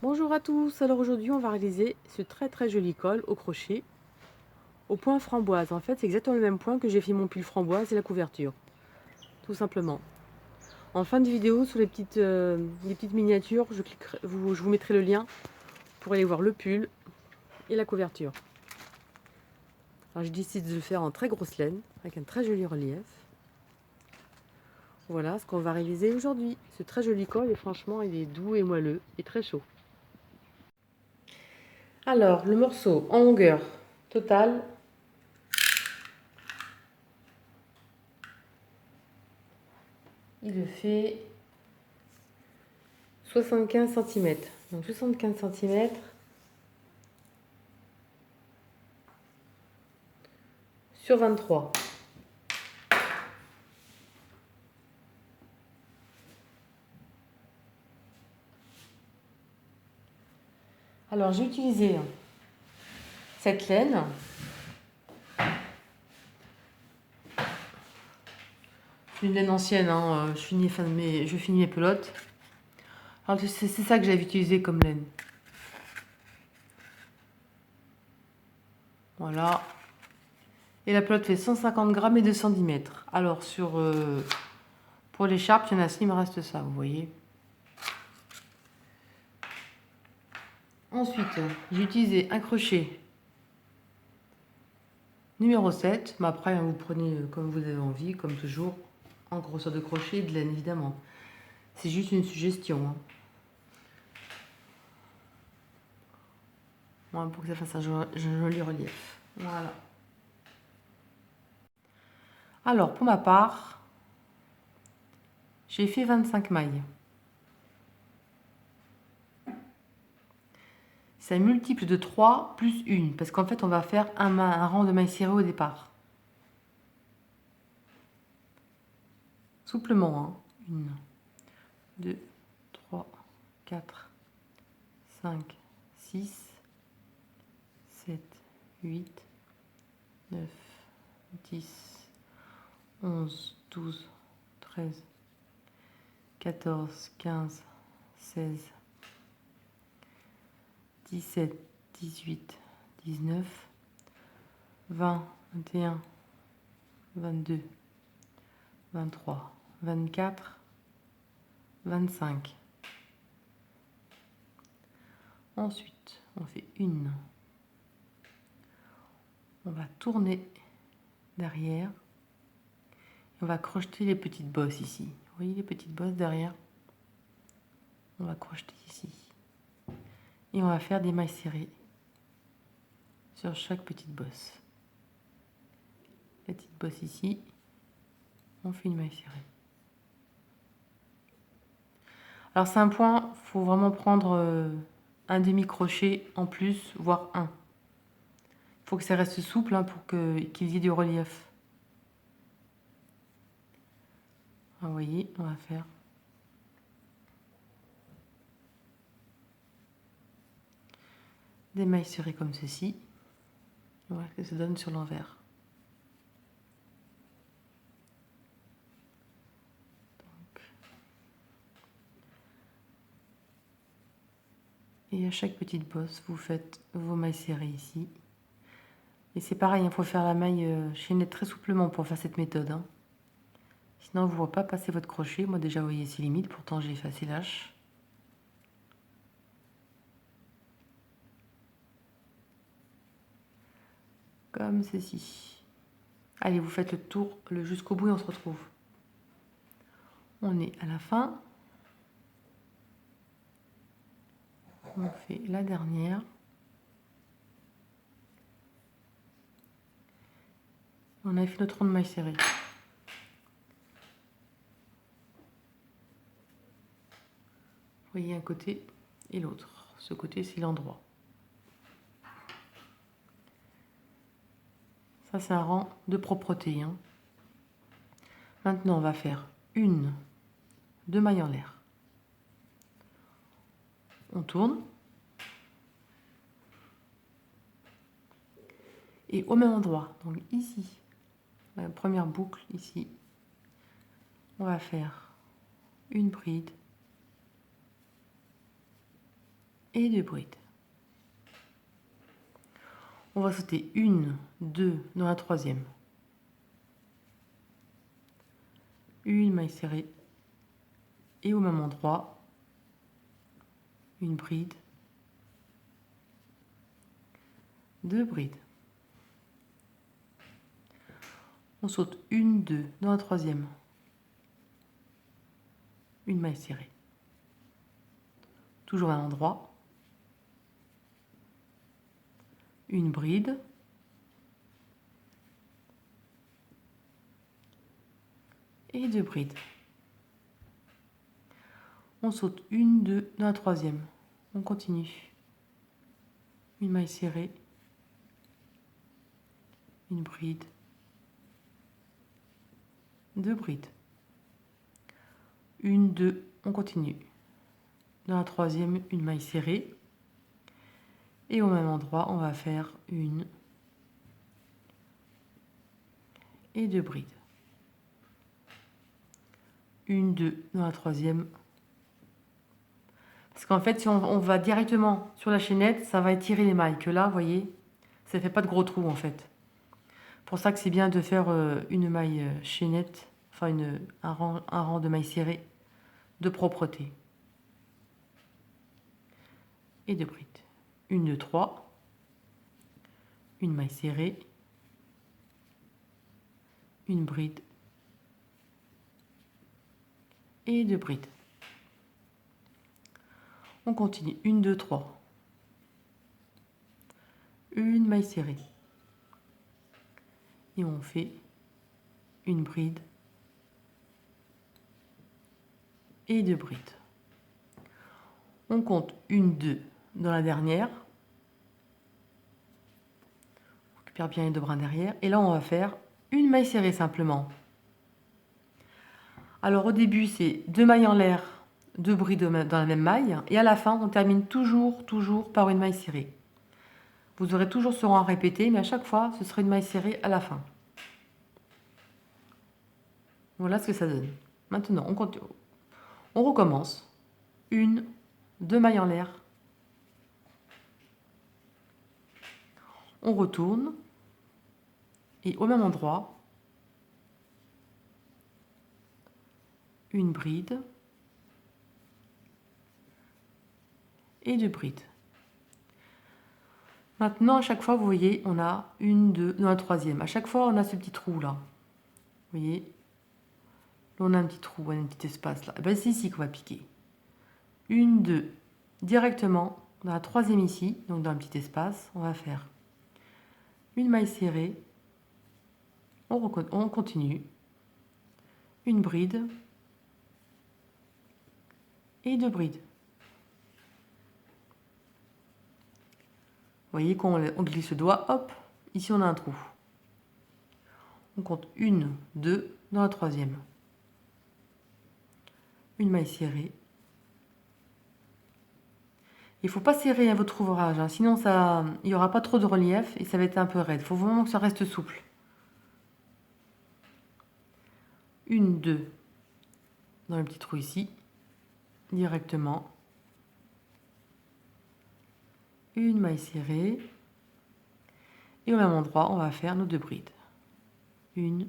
Bonjour à tous, alors aujourd'hui on va réaliser ce très joli col au crochet au point framboise. En fait c'est exactement le même point que j'ai fait mon pull framboise et la couverture, tout simplement. En fin de vidéo, sur les petites miniatures, je vous mettrai le lien pour aller voir le pull et la couverture. Alors j'ai décidé de le faire en très grosse laine, avec un très joli relief. Voilà ce qu'on va réaliser aujourd'hui. Ce très joli col et franchement il est doux et moelleux et très chaud. Alors le morceau en longueur totale, il fait 75 cm. Donc 75 cm sur 23. Alors j'ai utilisé cette laine. C'est une laine ancienne, hein. Je finis mes pelotes. Alors c'est ça que j'avais utilisé comme laine. Voilà. Et la pelote fait 150 grammes et 210 mètres. Alors pour l'écharpe, il y en a 6, il me reste ça, vous voyez. Ensuite, j'ai utilisé un crochet numéro 7. Mais après, vous prenez comme vous avez envie, comme toujours, en grosseur de crochet et de laine, évidemment. C'est juste une suggestion, hein. Voilà, pour que ça fasse un joli relief. Voilà. Alors, pour ma part, j'ai fait 25 mailles. C'est un multiple de 3 plus 1, parce qu'en fait, on va faire un rang de mailles serrées au départ. Souplement, hein. 1, 2, 3, 4, 5, 6, 7, 8, 9, 10, 11, 12, 13, 14, 15, 16, 17, 18, 19, 20, 21, 22, 23, 24, 25. Ensuite, on fait une. On va tourner derrière. On va crocheter les petites bosses ici. Vous voyez les petites bosses derrière? On va crocheter ici. Et on va faire des mailles serrées sur chaque petite bosse. Petite bosse ici. On fait une maille serrée. Alors c'est un point, il faut vraiment prendre un demi-crochet en plus, voire un. Il faut que ça reste souple, hein, pour qu'il y ait du relief. Vous voyez, on va faire des mailles serrées comme ceci. Voilà ce que ça donne sur l'envers. Et à chaque petite bosse, vous faites vos mailles serrées ici. Et c'est pareil, il faut faire la maille chaînette très souplement pour faire cette méthode, hein. Sinon, vous ne voyez pas passer votre crochet. Moi déjà, vous voyez, c'est limite. Pourtant, j'ai fait assez lâche. Comme ceci. Allez, vous faites le tour jusqu'au bout et on se retrouve. On est à la fin. On fait la dernière. On a fait notre rond de maille serrée. Vous voyez un côté et l'autre. Ce côté, c'est l'endroit. Ça, c'est un rang de propreté, hein. Maintenant, on va faire deux mailles en l'air. On tourne. Et au même endroit, donc ici, la première boucle ici, on va faire une bride. et 2 brides. On va sauter 1, 2 dans la troisième. Une maille serrée et au même endroit, une bride, 2 brides. On saute 1, 2 dans la troisième. Une maille serrée. Toujours à l'endroit. Une bride. Et 2 brides. On saute 1, 2 dans la troisième. On continue. Une maille serrée. Une bride. 2 brides. 1, 2, on continue. Dans la troisième, une maille serrée. Et au même endroit, on va faire une et 2 brides. 1, 2 dans la troisième. Parce qu'en fait, si on va directement sur la chaînette, ça va étirer les mailles. Que là, vous voyez, ça ne fait pas de gros trous en fait. Pour ça que c'est bien de faire une maille chaînette, enfin un rang de mailles serrées de propreté. Et 2 brides. 1, 2, 3. Une maille serrée. Une bride. Et 2 brides. On continue. 1, 2, 3. Une maille serrée. Et on fait une bride et 2 brides. On compte 1, 2 dans la dernière. On récupère bien les 2 brins derrière. Et là, on va faire une maille serrée simplement. Alors au début, c'est 2 mailles en l'air, 2 brides dans la même maille. Et à la fin, on termine toujours par une maille serrée. Vous aurez toujours ce rang à répéter, mais à chaque fois, ce sera une maille serrée à la fin. Voilà ce que ça donne. Maintenant, on continue. On recommence. 1, 2 mailles en l'air. On retourne. Et au même endroit, une bride et 2 brides. Maintenant, à chaque fois, vous voyez, on a 1, 2 dans la troisième. À chaque fois, on a ce petit trou là. Vous voyez, là, on a un petit trou, on a un petit espace là. Et ben, c'est ici qu'on va piquer. 1, 2, directement dans la troisième ici, donc dans un petit espace, on va faire une maille serrée. On continue. Une bride et 2 brides. Vous voyez, quand on glisse le doigt, hop, ici on a un trou. On compte 1, 2 dans la troisième. Une maille serrée. Il ne faut pas serrer votre ouvrage, hein, sinon il n'y aura pas trop de relief et ça va être un peu raide. Il faut vraiment que ça reste souple. 1, 2 dans le petit trou ici, directement. Une maille serrée. Et au même endroit, on va faire nos 2 brides. 1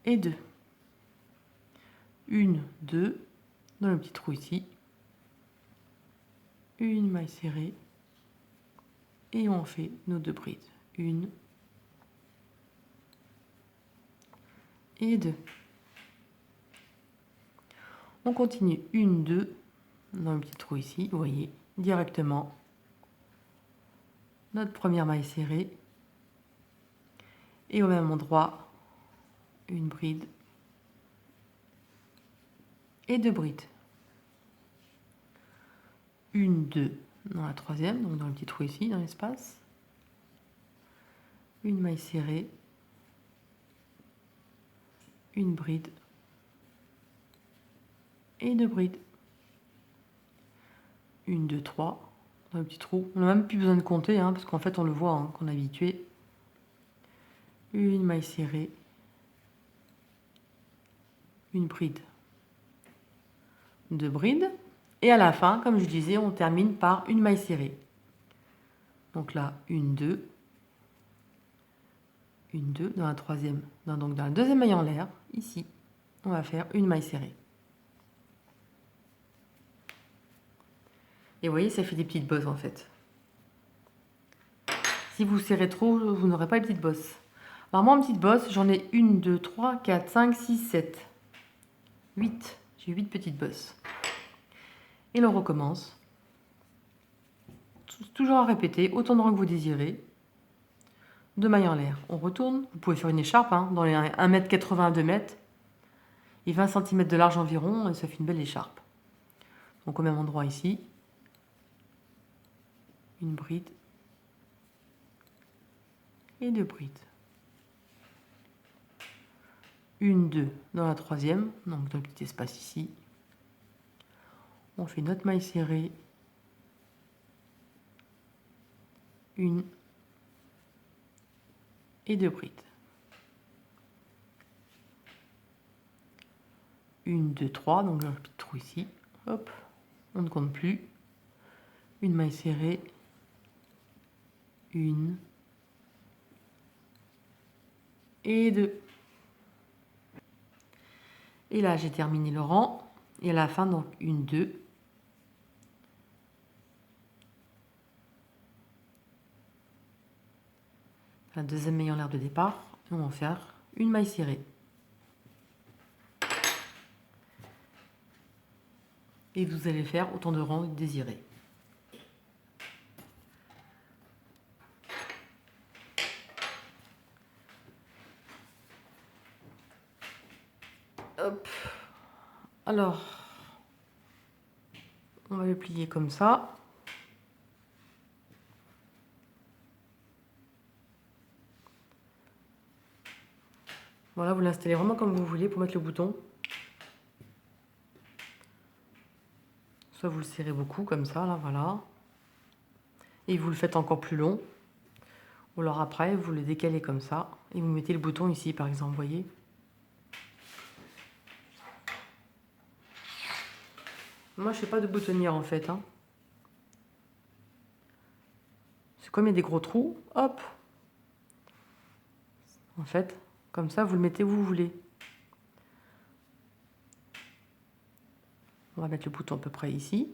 et 2. 1, 2 dans le petit trou ici. Une maille serrée. Et on fait nos 2 brides. 1 et 2. On continue 1, 2 dans le petit trou ici, vous voyez, directement notre première maille serrée. Et au même endroit, une bride et 2 brides. 1, 2 dans la troisième, donc dans le petit trou ici, dans l'espace. Une maille serrée. Une bride et 2 brides. 1, 2, 3 dans le petit trou. On n'a même plus besoin de compter, hein, parce qu'en fait on le voit, hein, qu'on est habitué. Une maille serrée. Une bride 2 brides. Et à la fin, comme je disais, on termine par une maille serrée. Donc là, une, deux, dans la troisième, donc dans la deuxième maille en l'air, ici, on va faire une maille serrée. Et vous voyez, ça fait des petites bosses en fait. Si vous serrez trop, vous n'aurez pas les petites bosses. Alors moi, en petite bosse, j'en ai 1, 2, 3, 4, 5, 6, 7, 8. J'ai 8 petites bosses. Et l'on recommence. Toujours à répéter, autant de rangs que vous désirez. 2 mailles en l'air. On retourne. Vous pouvez faire une écharpe dans les 1,80 m à 2 m. Et 20 cm de large environ, et ça fait une belle écharpe. Donc au même endroit ici. Une bride. Et 2 brides. 1, 2 dans la troisième, donc dans le petit espace ici. On fait notre maille serrée. 1 et 2 brides. 1, 2, 3, donc un petit trou ici. Hop, on ne compte plus. Une maille serrée. 1 et 2. Et là, j'ai terminé le rang. Et à la fin, donc 1, 2. La deuxième maille en l'air de départ. Et on va faire une maille serrée. Et vous allez faire autant de rangs désirés. Hop. Alors, on va le plier comme ça. Voilà, vous l'installez vraiment comme vous voulez pour mettre le bouton. Soit vous le serrez beaucoup comme ça, là, voilà. Et vous le faites encore plus long. Ou alors après, vous le décalez comme ça. Et vous mettez le bouton ici, par exemple, vous voyez. Moi, je ne fais pas de boutonnière, en fait. C'est comme il y a des gros trous, hop. En fait, comme ça, vous le mettez où vous voulez. On va mettre le bouton à peu près ici.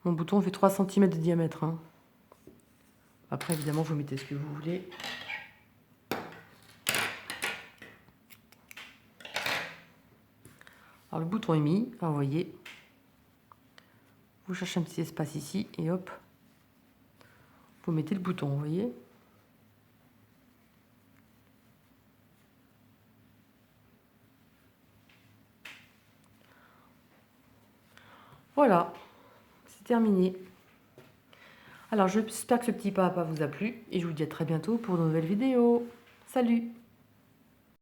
Mon bouton fait 3 cm de diamètre. Après, évidemment, vous mettez ce que vous voulez. Alors, le bouton est mis. Alors, vous voyez. Vous cherchez un petit espace ici et hop. Vous mettez le bouton, vous voyez. Voilà. C'est terminé. Alors, j'espère que ce petit pas vous a plu et je vous dis à très bientôt pour de nouvelles vidéos. Salut!